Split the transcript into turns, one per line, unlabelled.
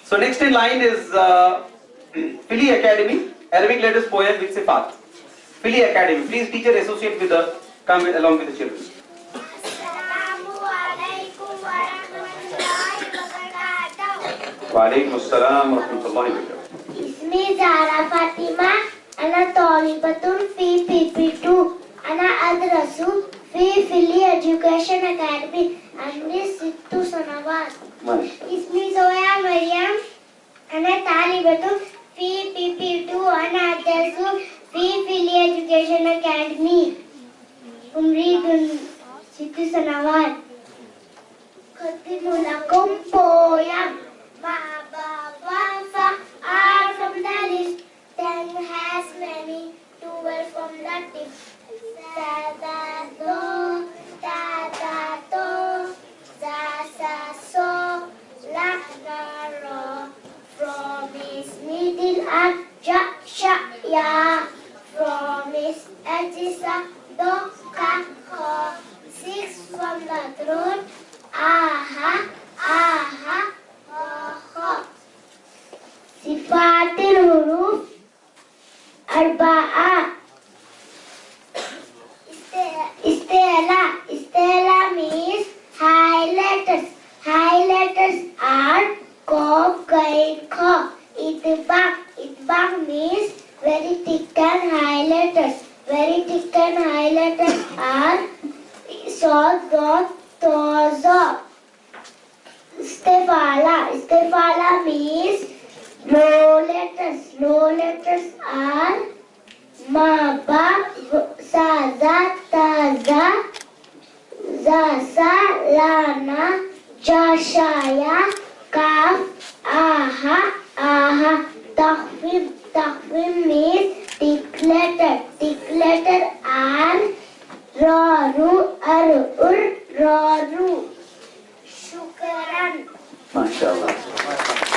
So next in line is Fili Academy, Arabic letters poem with Sifat. Fili Academy, please teacher associate with the, come with, along with the children. وعليكم السلام ورحمة الله وبركاته.
اسمي زهرة فاطمة. أنا طالبة في PP2. أنا أدرس في فيلي Education Academy. عمري 6 سنوات. اسمي زويا مريم. أنا طالبة في PP2. أنا أدرس في فيلي Education Academy. عمري 6 سنوات. أقدم لكم poem. Baba are from the list, 10 has many, 12 from the tip. Da-da-do, da-da-do, za-sa-so, la-na-ro. From his middle at ja-sha-ya. From his edges at do-ka-ko. 6 from the throat, aha, aha. صفات الحروف 4. Stella means high letters. High letters are ko, kai, kho. Itbaq means very thick and high letters. Very thick and high letters are so, do, to, zo. Stefala means low letters. Low letters are ma, ba, sa, za, ta, za, za, sa, la, na, ja, sha, ya, kaf, aha, aha. Takhfif means thick letter. Thick letter are ra, ru, ar, ur, ra, ru. Shukran.
MashaAllah.